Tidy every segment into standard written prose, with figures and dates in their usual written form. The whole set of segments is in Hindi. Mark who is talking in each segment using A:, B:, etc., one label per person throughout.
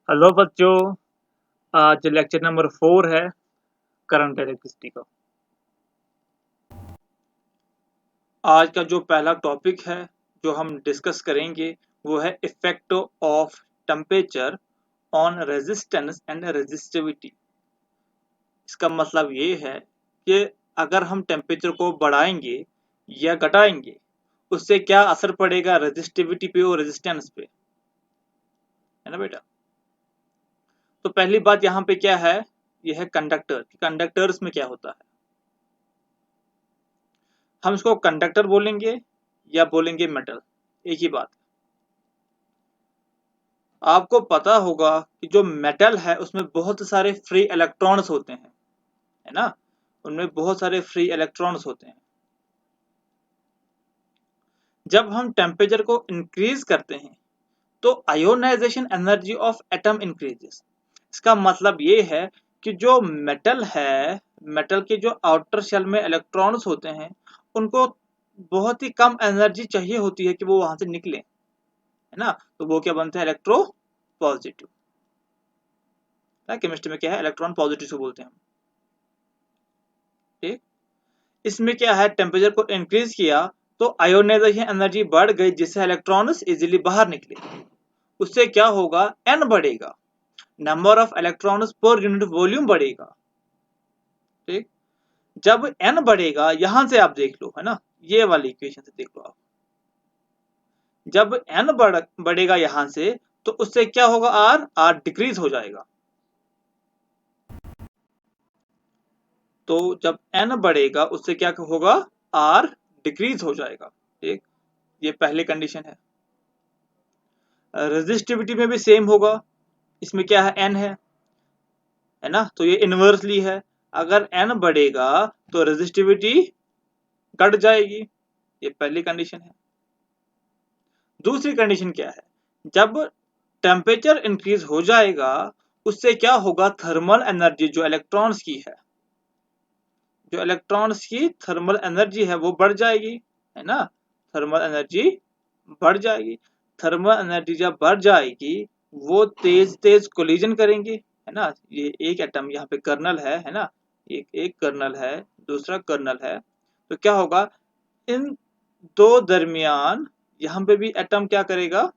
A: हेलो बच्चों। आज लेक्चर नंबर 4 है करंट इलेक्ट्रिसिटी का। आज का जो पहला टॉपिक है जो हम डिस्कस करेंगे वो है effect of temperature on resistance and resistivity. इसका मतलब ये है कि अगर हम टेम्परेचर को बढ़ाएंगे या घटाएंगे उससे क्या असर पड़ेगा रेजिस्टिविटी पे और रेजिस्टेंस पे, है ना बेटा। तो पहली बात यहाँ पे क्या है, यह है कंडक्टर। कंडक्टर्स में क्या होता है, हम इसको कंडक्टर बोलेंगे या बोलेंगे मेटल, एक ही बात। आपको पता होगा कि जो मेटल है उसमें बहुत सारे फ्री इलेक्ट्रॉन्स होते हैं, है ना, उनमें बहुत सारे फ्री इलेक्ट्रॉन्स होते हैं। जब हम टेम्परेचर को इंक्रीज करते हैं तो ionization energy of atom increases. इसका मतलब ये है कि जो मेटल है, मेटल के जो आउटर शेल में इलेक्ट्रॉन्स होते हैं उनको बहुत ही कम एनर्जी चाहिए होती है कि वो वहां से निकले, है ना। तो वो क्या बनते हैं, इलेक्ट्रो पॉजिटिव। केमिस्ट्री में क्या है, इलेक्ट्रॉन पॉजिटिव से बोलते हैं हम, ठीक। इसमें क्या है, टेम्परेचर को इंक्रीज किया तो आयोनाइजेशन एनर्जी बढ़ गई जिससे इलेक्ट्रॉन्स इजीली बाहर निकले। उससे क्या होगा, एन बढ़ेगा, number of electrons per unit volume बढ़ेगा, ठीक। जब एन बढ़ेगा, यहां से आप देख लो, है ना, ये वाली इक्वेशन से देख लो आप। जब एन बढ़ेगा यहां से तो उससे क्या होगा, आर आर डिक्रीज हो जाएगा। तो जब एन बढ़ेगा उससे क्या होगा, आर डिक्रीज हो जाएगा, ठीक। ये पहली कंडीशन है। रेजिस्टिविटी में भी सेम होगा। इसमें क्या है, एन है ना, तो ये इनवर्सली है। अगर एन बढ़ेगा तो रेजिस्टिविटी घट जाएगी, ये पहली कंडीशन है। दूसरी कंडीशन क्या है, जब टेम्परेचर इंक्रीज हो जाएगा उससे क्या होगा, थर्मल एनर्जी जो इलेक्ट्रॉन्स की है, जो इलेक्ट्रॉन्स की थर्मल एनर्जी है वो बढ़ जाएगी, है ना। थर्मल एनर्जी बढ़ जाएगी। थर्मल एनर्जी जब बढ़ जाएगी वो तेज तेज कोलिजन करेंगे, है ना। ये एक एटम यहाँ पे कर्नल है ना, एक एक कर्नल है, दूसरा कर्नल है। तो क्या होगा, इन दो दरमियान यहाँ पे भी एटम क्या करेगा,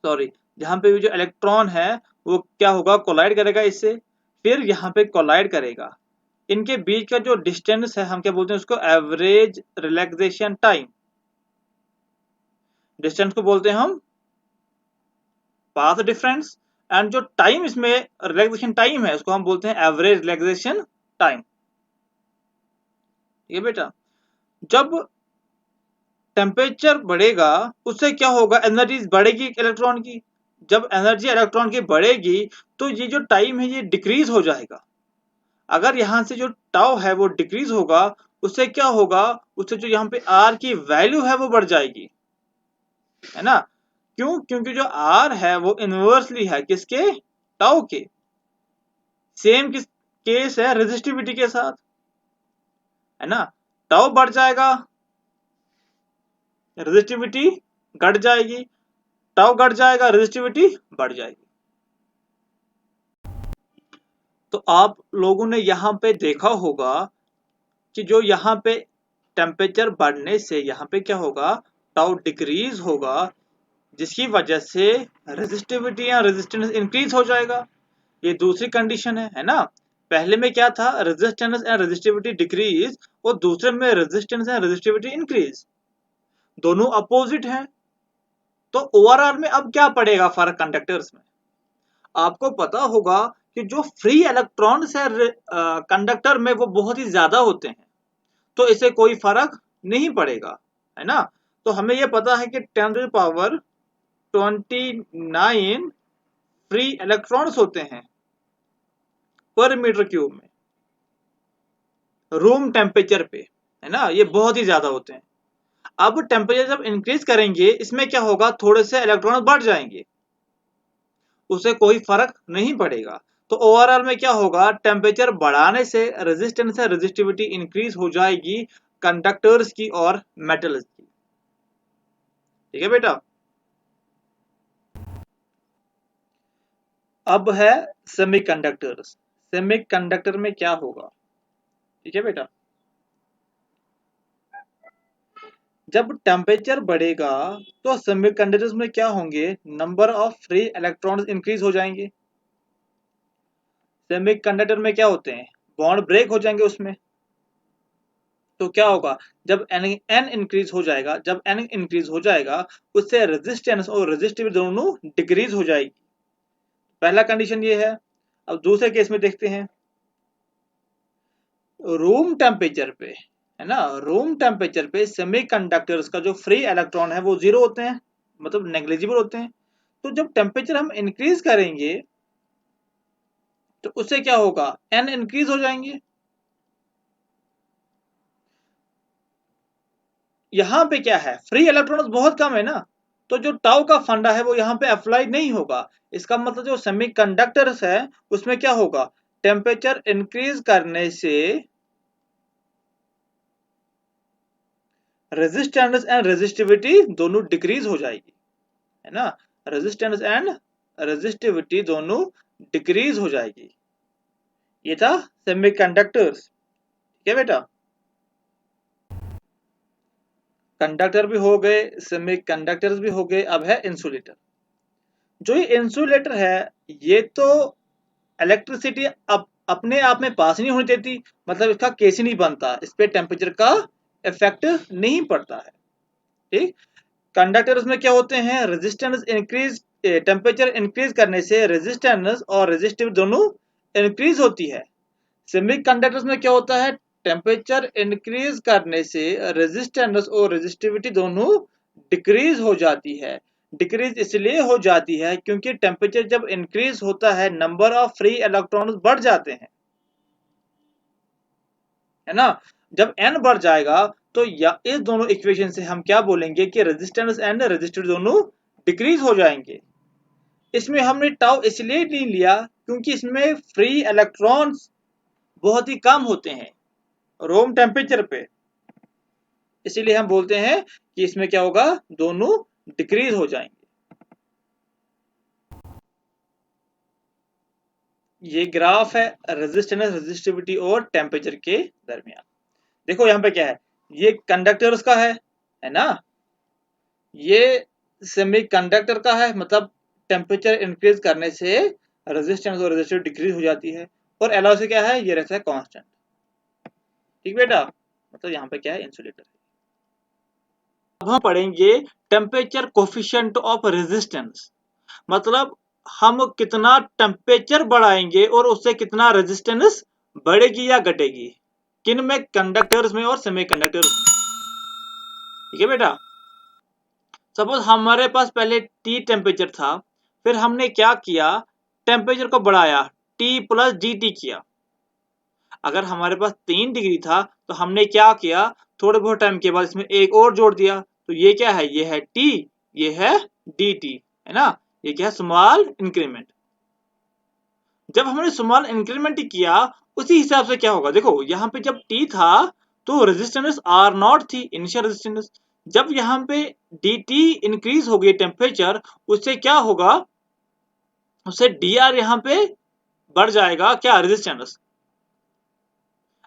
A: सॉरी, यहाँ पे भी जो इलेक्ट्रॉन है वो क्या होगा, कोलाइड करेगा इससे, फिर यहाँ पे कोलाइड करेगा। इनके बीच का जो डिस्टेंस है हम क्या बोलते हैं उसको, एवरेज रिलैक्सेशन टाइम। डिस्टेंस को बोलते हैं हम पाथ डिफरेंस, एंड जो टाइम इसमें रिलैक्सेशन टाइम है उसको हम बोलते हैं एवरेज रिलैक्सेशन टाइम। ये बेटा, जब टेम्परेचर बढ़ेगा उससे क्या होगा, एनर्जी बढ़ेगी इलेक्ट्रॉन की। जब एनर्जी इलेक्ट्रॉन की बढ़ेगी तो ये जो टाइम है ये डिक्रीज हो जाएगा। अगर यहाँ से जो टाउ है वो डिक्रीज होगा उससे क्या होगा, उससे जो यहाँ पे आर की वैल्यू है वो बढ़ जाएगी, है ना। क्यों, क्योंकि जो आर है वो इनवर्सली है किसके, टाउ के। सेम किस केस है रेजिस्टिविटी के साथ, है ना। टाउ बढ़ जाएगा, रेजिस्टिविटी घट जाएगी, टाउ घट जाएगा, रेजिस्टिविटी बढ़ जाएगी। तो आप लोगों ने यहाँ पे देखा होगा कि जो यहाँ पे टेम्परेचर बढ़ने से यहाँ पे क्या होगा, टाउ डिक्रीज होगा, जिसकी वजह से रेजिस्टिविटी या रेजिस्टेंस इंक्रीज हो जाएगा। ये दूसरी कंडीशन है ना। पहले में क्या था, रेजिस्टेंस एंड रेजिस्टिविटी डिक्रीज, और दूसरे में रेजिस्टेंस एंड रेजिस्टिविटी इंक्रीज, दोनों अपोजिट हैं। तो ओवरऑल में अब क्या पड़ेगा फर्क कंडक्टर्स में, आपको पता होगा कि जो फ्री इलेक्ट्रॉन्स है कंडक्टर में वो बहुत ही ज्यादा होते हैं, तो इसे कोई फर्क नहीं पड़ेगा, है ना। तो हमें यह पता है कि 10⁻29 फ्री इलेक्ट्रॉन्स होते हैं पर मीटर क्यूब में, रूम टेम्परेचर पे, है ना, ये बहुत ही ज्यादा होते हैं। अब टेम्परेचर जब इंक्रीज करेंगे इसमें क्या होगा, थोड़े से इलेक्ट्रॉन बढ़ जाएंगे, उससे कोई फर्क नहीं पड़ेगा। तो ओवरऑल में क्या होगा, टेम्परेचर बढ़ाने से रेजिस्टेंस है रेजिस्टिविटी इंक्रीज हो जाएगी कंडक्टर्स की और मेटल्स की, ठीक है बेटा। अब है सेमीकंडक्टर्स। सेमीकंडक्टर में क्या होगा, ठीक है बेटा, जब टेम्परेचर बढ़ेगा तो सेमीकंडक्टर्स में क्या होंगे, number of free electrons increase हो जाएंगे। सेमीकंडक्टर में क्या होते हैं, बॉन्ड ब्रेक हो जाएंगे उसमें। तो क्या होगा, जब एन इंक्रीज हो जाएगा, जब एन इंक्रीज हो जाएगा उससे रेजिस्टेंस और रेजिस्टिविटी दोनों डिक्रीज हो जाएगी। पहला कंडीशन ये है। अब दूसरे केस में देखते हैं, रूम टेम्परेचर पे, है ना, रूम टेम्परेचर पे सेमीकंडक्टर्स का जो फ्री इलेक्ट्रॉन है वो जीरो होते हैं, मतलब नेग्लिजिबल होते हैं। तो जब टेम्परेचर हम इंक्रीज करेंगे तो उससे क्या होगा, एन इंक्रीज हो जाएंगे। यहाँ पे क्या है, फ्री इलेक्ट्रॉन्स बहुत कम है ना, तो जो टाउ का फंडा है वो यहाँ पे अप्लाई नहीं होगा। इसका मतलब जो सेमीकंडक्टर्स है उसमें क्या होगा, टेम्परेचर इंक्रीज करने से रेजिस्टेंस एंड रेजिस्टिविटी दोनों डिक्रीज हो जाएगी, है ना, रेजिस्टेंस एंड रेजिस्टिविटी दोनों डिक्रीज हो जाएगी। ये था सेमीकंडक्टर्स, ठीक है बेटा। कंडक्टर भी हो गए, सेमीकंडक्टर्स भी हो गए, अब है इंसुलेटर। जो ये इंसुलेटर है ये तो इलेक्ट्रिसिटी अपने आप में पास नहीं होनी देती, मतलब इसका केस ही नहीं बनता, इस पे टेम्परेचर का इफेक्ट नहीं पड़ता है, ठीक। कंडक्टर्स में क्या होते हैं, रेजिस्टेंस इंक्रीज, टेम्परेचर इंक्रीज करने से रेजिस्टेंस और रेजिस्टिव दोनों इंक्रीज होती है। सेमीकंडक्टर्स में क्या होता है, टेम्परेचर इंक्रीज करने से रेजिस्टेंस और रेजिस्टिविटी दोनों डिक्रीज हो जाती है। डिक्रीज इसलिए हो जाती है क्योंकि टेम्परेचर जब इंक्रीज होता है नंबर ऑफ फ्री इलेक्ट्रॉन्स बढ़ जाते हैं, है ना। जब एन बढ़ जाएगा तो या इस दोनों इक्वेशन से हम क्या बोलेंगे कि रेजिस्टेंस एंड रेजिस्टिविटी दोनों डिक्रीज हो जाएंगे। इसमें हमने टाउ इसलिए नहीं लिया क्योंकि इसमें फ्री इलेक्ट्रॉन्स बहुत ही कम होते हैं रूम टेम्परेचर पे, इसीलिए हम बोलते हैं कि इसमें क्या होगा, दोनों डिक्रीज हो जाएंगे। ये ग्राफ है रेजिस्टेंस, रेजिस्टिविटी और टेम्परेचर के दरमियान। देखो यहाँ पे क्या है, ये कंडक्टर्स का है ना, ये सेमीकंडक्टर का है, मतलब टेम्परेचर इंक्रीज करने से रेजिस्टेंस और रेजिस्टिविटी डिक्रीज हो जाती है, और एलओ से क्या है, ये रहता है कांस्टेंट, ठीक बेटा, मतलब यहाँ पे क्या है, इंसुलेटर। अब हम पढ़ेंगे टेम्परेचर कोफिशिएंट ऑफ रेजिस्टेंस, मतलब हम कितना टेम्परेचर बढ़ाएंगे और उससे कितना रेजिस्टेंस बढ़ेगी या घटेगी, किन में, कंडक्टर्स में और सेमीकंडक्टर्स में, ठीक है बेटा। सपोज हमारे पास पहले टी टेम्परेचर था, फिर हमने क्या किया, टेम्परेचर को बढ़ाया, टी प्लस डी टी किया। अगर हमारे पास 3 डिग्री था तो हमने क्या किया, थोड़े बहुत टाइम के बाद इसमें एक और जोड़ दिया, तो ये क्या है, ये है टी, ये है डी टी, है ना, ये क्या है, स्मॉल इंक्रीमेंट। जब हमने स्मॉल इंक्रीमेंट किया उसी हिसाब से क्या होगा, देखो यहाँ पे जब टी था तो रेजिस्टेंस आर नॉट थी, इनिशियल रेजिस्टेंस। जब यहाँ पे डी टी इंक्रीज हो गई टेम्परेचर, उससे क्या होगा, उससे डी आर यहाँ पे बढ़ जाएगा, क्या, रेजिस्टेंस।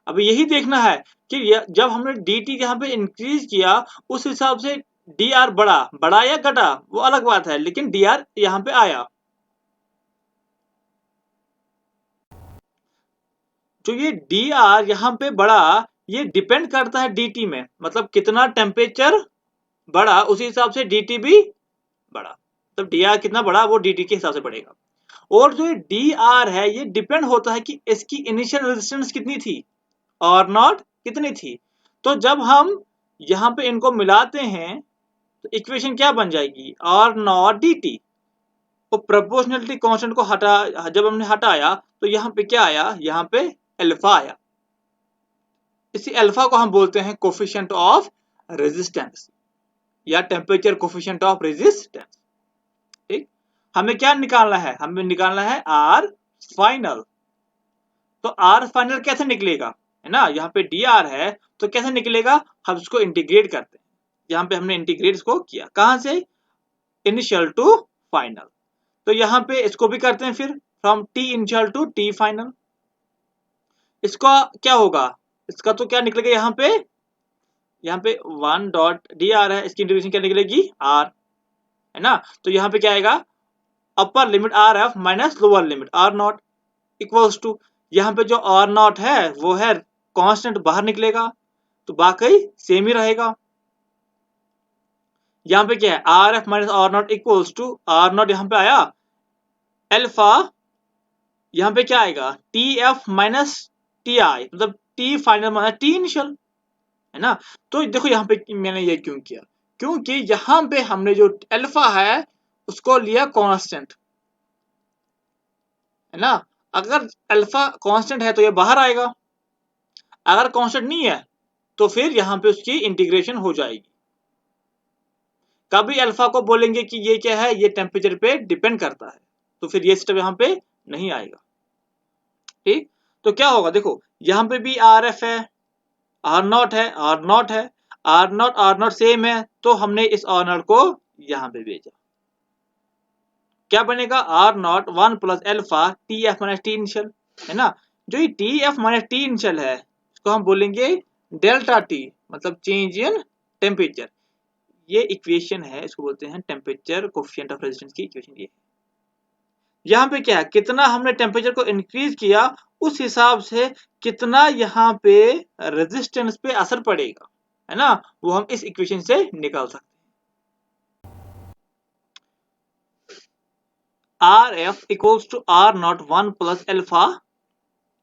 A: अब यही देखना है कि जब हमने डी टी यहाँ पे इंक्रीज किया उस हिसाब से डी आर बढ़ा, बढ़ा या घटा वो अलग बात है, लेकिन डी आर यहाँ पे आया। जो ये डी आर यहाँ पे बढ़ा, ये डिपेंड करता है डी टी में, मतलब कितना टेम्परेचर बढ़ा उसी हिसाब से डी टी भी बढ़ा, मतलब डी आर कितना बढ़ा वो डी टी के हिसाब से बढ़ेगा। और जो डी आर है ये डिपेंड होता है कि इसकी इनिशियल रेजिस्टेंस कितनी थी और नॉट कितनी थी। तो जब हम यहाँ पे इनको मिलाते हैं तो इक्वेशन क्या बन जाएगी, आर नॉट डी टी। तो प्रोपोर्शनलिटी कांस्टेंट को हटा, जब हमने हटाया तो यहाँ पे क्या आया, यहाँ पे अल्फा आया। इसी अल्फा को हम बोलते हैं कोफिशिएंट ऑफ रेजिस्टेंस या टेम्परेचर कोफिशिएंट ऑफ रेजिस्टेंस, ठीक। हमें क्या निकालना है, हमें निकालना है आर फाइनल। तो आर फाइनल कैसे निकलेगा, है ना, यहाँ पे डी आर है तो कैसे निकलेगा, हम इसको इंटीग्रेट करते हैं। यहाँ पे हमने इंटीग्रेट इसको किया, कहां से, इनिशियल टू फाइनल। तो यहाँ पे इसको भी करते हैं, फिर from T initial to T final. इसका क्या होगा, इसका तो क्या निकलेगा यहाँ पे 1 डॉट डी आर है, इसकी इंटीग्रेशन क्या निकलेगी आर, है ना। तो यहाँ पे क्या आएगा upper limit R F minus lower limit R naught equals to, यहाँ पे जो आर नॉट है वो है कांस्टेंट बाहर निकलेगा तो बाकी सेम ही रहेगा। यहाँ पे क्या है R F minus R naught equals to R naught यहाँ पे आया एल्फा, यहाँ पे क्या आएगा T F minus T I, मतलब T final minus T initial, है ना। तो देखो यहाँ पे मैंने ये क्यों किया, क्योंकि यहाँ पे हमने जो अल्फा है उसको लिया कांस्टेंट, है ना। अगर अल्फा कांस्टेंट है तो ये बाहर आएगा, अगर कांस्टेंट नहीं है तो फिर यहाँ पे उसकी इंटीग्रेशन हो जाएगी। कभी अल्फा को बोलेंगे कि ये क्या है, ये टेम्परेचर पे डिपेंड करता है, तो फिर ये स्टेप यहाँ पे नहीं आएगा। ठीक, तो क्या होगा देखो यहाँ पे भी आर एफ है, आर नॉट है, आर नॉट है, आर नॉट सेम है, तो हमने इस आर नॉट को यहाँ पे भेजा, क्या बनेगा R naught 1 plus alpha T F minus T initial, है ना। जो ये T F minus T initial है इसको हम बोलेंगे डेल्टा टी, मतलब चेंज इन टेम्परेचर। ये इक्वेशन है, इसको बोलते हैं टेम्परेचर कोफिशिएंट ऑफ रेजिस्टेंस की इक्वेशन। ये यहाँ पे क्या है, कितना हमने टेम्परेचर को इंक्रीज किया उस हिसाब से कितना यहाँ पे रेजिस्टेंस पे असर पड़ेगा, है ना, वो हम इस इक्वेशन से निकाल सकते हैं। R F equals to R naught 1 plus alpha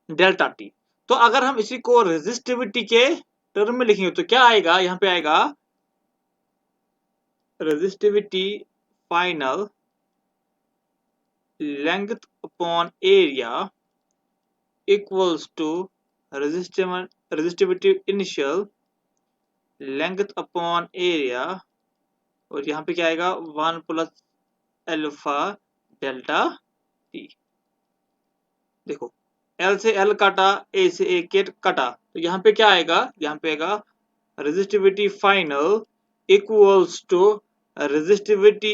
A: delta T. तो अगर हम इसी को रेजिस्टिविटी के टर्म में लिखेंगे तो क्या आएगा, यहाँ पे आएगा resistivity final length upon area equals to resistivity initial length upon area, और यहाँ पे क्या आएगा 1 प्लस एल्फा डेल्टा टी। देखो L से L काटा, A से A कटा, तो यहाँ पे क्या आएगा, यहाँ पे आएगा resistivity final equals to resistivity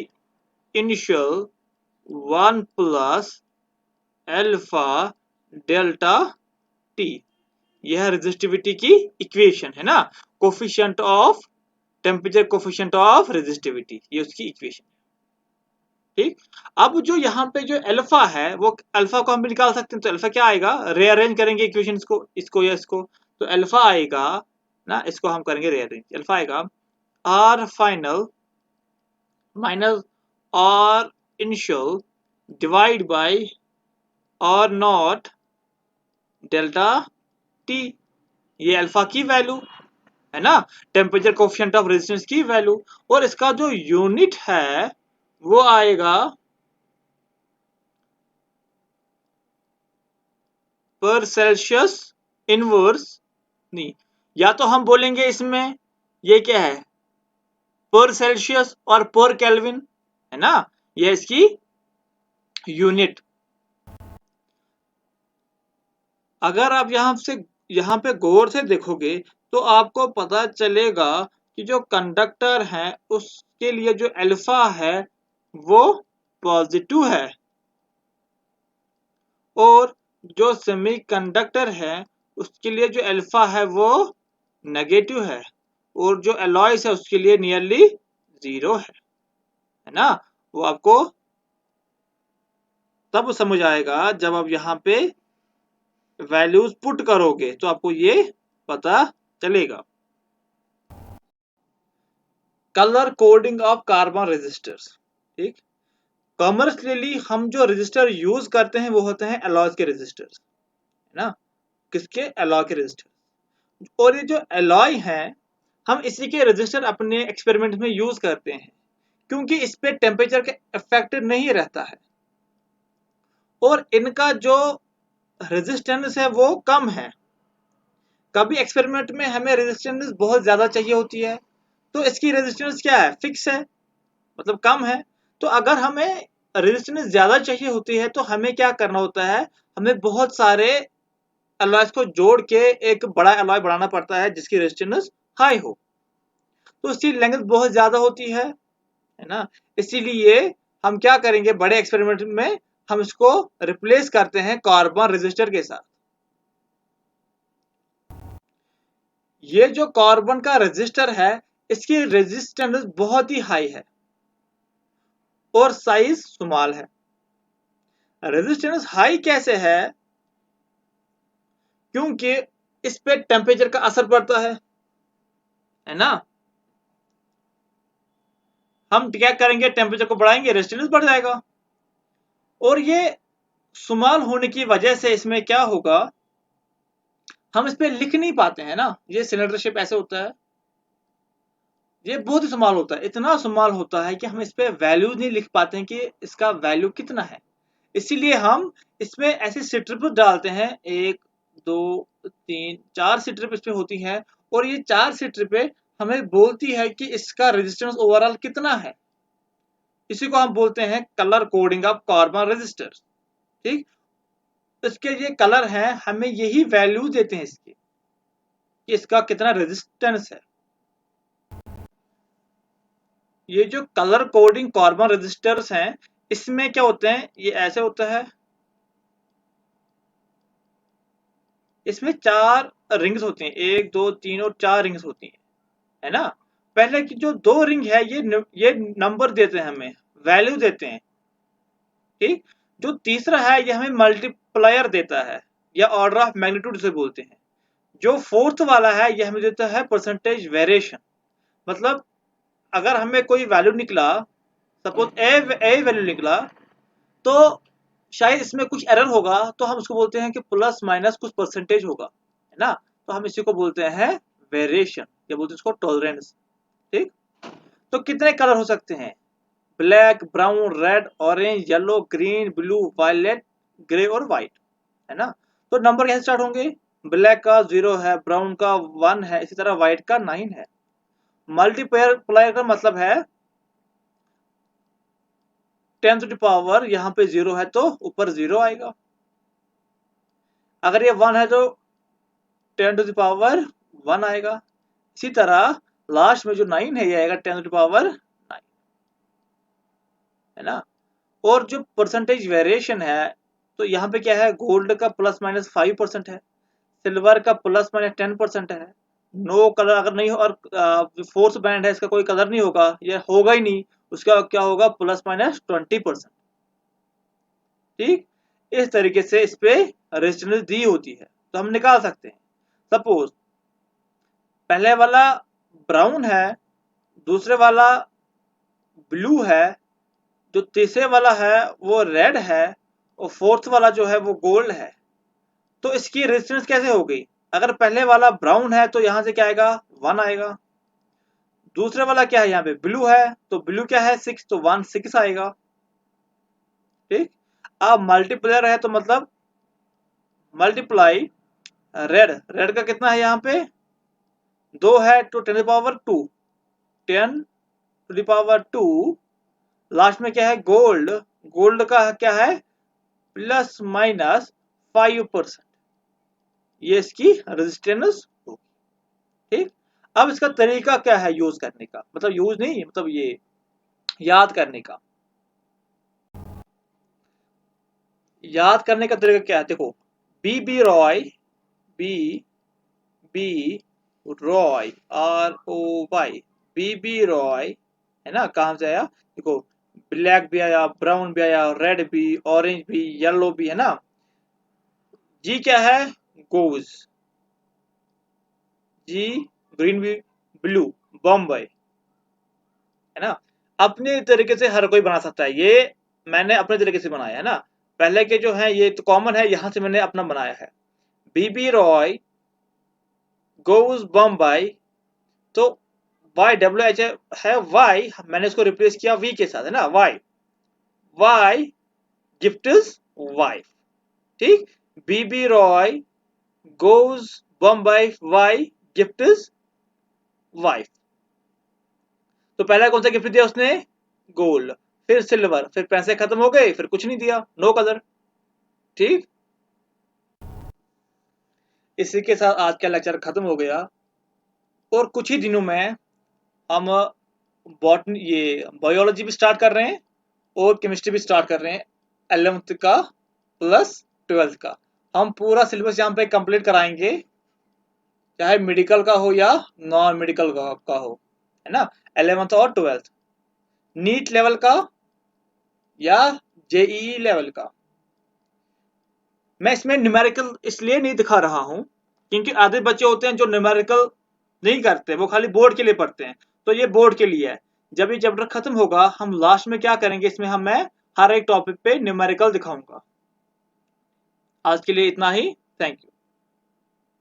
A: initial 1 plus alpha delta T. यह रेजिस्टिविटी की इक्वेशन है ना, coefficient of temperature coefficient of resistivity, ये उसकी इक्वेशन है। ठीक, अब जो यहाँ पे जो अल्फा है वो अल्फा को हम भी निकाल सकते हैं, तो अल्फा क्या आएगा, रीअरेंज करेंगे इक्वेशन को, इसको या इसको, तो अल्फा आएगा ना, इसको हम करेंगे रीअरेंज, अल्फा आएगा R final minus R initial divide by R naught delta T, ये अल्फा की वैल्यू है ना, टेम्परेचर कोफिशिएंट ऑफ रेजिस्टेंस की वैल्यू, और इसका जो यूनिट है वो आएगा पर सेल्सियस इनवर्स, नहीं, या तो हम बोलेंगे इसमें ये क्या है पर सेल्सियस और पर केल्विन, है ना, ये इसकी यूनिट। अगर आप यहाँ पे गौर से देखोगे तो आपको पता चलेगा कि जो कंडक्टर है उसके लिए जो अल्फा है वो पॉजिटिव है, और जो सेमीकंडक्टर है उसके लिए जो अल्फा है वो नेगेटिव है, और जो एलॉयस है उसके लिए नियरली 0 है ना। वो आपको तब समझ आएगा जब आप यहाँ पे वैल्यूज पुट करोगे तो आपको ये पता चलेगा। Colour coding of carbon resistors. ठीक, कमर्शियली हम जो रेजिस्टर यूज करते हैं वो होते हैं एलॉयज के रेजिस्टर्स, है ना, किसके एलॉय के रेजिस्टर, और ये जो एलॉय है हम इसी के रेजिस्टर अपने एक्सपेरिमेंट में यूज करते हैं, क्योंकि इस पे टेम्परेचर का इफेक्ट नहीं रहता है और इनका जो रेजिस्टेंस है वो कम है। कभी एक्सपेरिमेंट में हमें रेजिस्टेंस बहुत ज्यादा चाहिए होती है तो इसकी रेजिस्टेंस क्या है, फिक्स है, मतलब कम है। तो अगर हमें रेजिस्टेंस ज्यादा चाहिए होती है तो हमें क्या करना होता है, हमें बहुत सारे अलॉयज को जोड़ के एक बड़ा अलॉय बनाना पड़ता है जिसकी रेजिस्टेंस हाई हो, तो उसकी लेंथ बहुत ज्यादा होती है ना। इसीलिए हम क्या करेंगे, बड़े एक्सपेरिमेंट में हम इसको रिप्लेस करते हैं कार्बन रेजिस्टर के साथ। ये जो कार्बन का रेजिस्टर है इसकी रेजिस्टेंस बहुत ही हाई है और साइज स्मॉल है। रेजिस्टेंस हाई कैसे है? क्योंकि इस पे टेम्परेचर का असर पड़ता है ना। हम क्या करेंगे, टेम्परेचर को बढ़ाएंगे, रेजिस्टेंस बढ़ जाएगा। और ये स्मॉल होने की वजह से इसमें क्या होगा, हम इस पे लिख नहीं पाते हैं ना। ये सिलेंडर शेप ऐसे होता है, ये बहुत ही स्मॉल होता है, इतना स्मॉल होता है कि हम इस पे वैल्यू नहीं लिख पाते हैं कि इसका वैल्यू कितना है। इसीलिए हम इसमें ऐसे स्ट्रिप डालते हैं, 1 2 3 4 स्ट्रिप इस पे होती हैं और ये 4 स्ट्रिपें हमें बोलती है कि इसका रेजिस्टेंस ओवरऑल कितना है। इसी को हम बोलते हैं colour coding of carbon resistor. ठीक, इसके ये कलर हैं, हमें यही वैल्यू देते हैं इसकी कि इसका कितना रेजिस्टेंस है। ये जो कलर कोडिंग कार्बन रेजिस्टर्स हैं इसमें क्या होते हैं, ये ऐसे होता है, इसमें 4 रिंग्स होती हैं, 1 2 3 और 4 रिंग्स होती हैं, है ना। पहले की जो 2 रिंग है ये नंबर देते हैं, हमें वैल्यू देते हैं। ठीक, जो तीसरा है ये हमें मल्टीप्लायर देता है या ऑर्डर ऑफ मैग्नीट्यूड से बोलते हैं। जो फोर्थ वाला है ये हमें देता है परसेंटेज वेरिएशन। मतलब अगर हमें कोई वैल्यू निकला, सपोज ए वैल्यू निकला, तो शायद इसमें कुछ एरर होगा, तो हम उसको बोलते हैं कि प्लस माइनस कुछ परसेंटेज होगा, है ना। तो हम इसी को बोलते हैं वेरिएशन या बोलते हैं इसको टॉलरेंस। ठीक, तो कितने कलर हो सकते हैं, black, brown, red, orange, yellow, green, blue, violet, grey और व्हाइट, है ना। तो नंबर कैसे स्टार्ट होंगे, ब्लैक का 0 है, ब्राउन का 1 है, इसी तरह व्हाइट का 9 है। मल्टीप्लायर का मतलब है 10 टू द पावर, यहाँ पे 0 है तो ऊपर 0 आएगा। अगर ये 1 है तो 10 टू द पावर 1 आएगा। इसी तरह लास्ट में जो 9 है ये आएगा 10 टू द पावर 9, है ना। और जो परसेंटेज वेरिएशन है, तो यहाँ पे क्या है, गोल्ड का प्लस माइनस 5% है, सिल्वर का प्लस माइनस 10% है। नो कलर अगर नहीं हो और फोर्थ बैंड है, इसका कोई कलर नहीं होगा, ये होगा ही नहीं, उसका क्या होगा, प्लस माइनस 20%। ठीक, इस तरीके से इस पे रेजिस्टेंस दी होती है, तो हम निकाल सकते हैं। सपोज पहले वाला ब्राउन है, दूसरे वाला ब्लू है, जो तीसरे वाला है वो रेड है और फोर्थ वाला जो है वो गोल्ड है। तो इसकी रेजिस्टेंस कैसे हो गई, अगर पहले वाला ब्राउन है तो यहां से क्या आएगा, 1 आएगा। दूसरे वाला क्या है, यहाँ पे ब्लू है, तो ब्लू क्या है, 6, तो 1 6 आएगा। ठीक, अब मल्टीप्लायर है तो मतलब मल्टीप्लाई रेड, रेड का कितना है, यहाँ पे 2 है तो 10 to power 2, 10 to power 2। Last में क्या है, गोल्ड, गोल्ड का क्या है, प्लस माइनस 5%, ये इसकी रेजिस्टेंस होगी। ठीक, अब इसका तरीका क्या है यूज करने का, मतलब यूज नहीं, मतलब ये याद करने का। याद करने का तरीका क्या है, देखो, B Roy, B B Roy, ROY, B Roy, है ना। कहाँ से आया, देखो, ब्लैक भी आया, ब्राउन भी आया, रेड भी, ऑरेंज भी, येलो भी, है ना। जी क्या है, गोज, जी ग्रीन भी, ब्लू, बॉम्बे, है ना। अपने तरीके से हर कोई बना सकता है, ये मैंने अपने तरीके से बनाया है ना। पहले के जो है ये तो कॉमन है, यहां से मैंने अपना बनाया है, बी रॉय गोज बॉम्बे। तो YWH है, वाई मैंने इसको रिप्लेस किया वी के साथ, है ना, why, why gift is wife. ठीक, B Roy goes Bombay, why gift is wife. तो पहला कौन सा गिफ्ट दिया उसने, गोल्ड, फिर सिल्वर, फिर पैसे खत्म हो गए, फिर कुछ नहीं दिया, नो कलर। ठीक, इसी के साथ आज का लेक्चर खत्म हो गया और कुछ ही दिनों में हम बॉटनी, ये बायोलॉजी भी स्टार्ट कर रहे हैं और केमिस्ट्री भी स्टार्ट कर रहे हैं। 11th का प्लस 12th का। हम पूरा सिलेबस यहाँ पे कंप्लीट कराएंगे, चाहे मेडिकल का हो या नॉन मेडिकल का हो, है ना। 11th और 12th, नीट लेवल का या जेईई लेवल का। मैं इसमें न्यूमेरिकल इसलिए नहीं दिखा रहा हूं क्योंकि आधे बच्चे होते हैं जो न्यूमेरिकल नहीं करते, वो खाली बोर्ड के लिए पढ़ते हैं, तो ये बोर्ड के लिए है। जब ये चैप्टर खत्म होगा हम लास्ट में क्या करेंगे, इसमें मैं हर एक टॉपिक पे न्यूमेरिकल दिखाऊंगा। आज के लिए इतना ही, थैंक यू।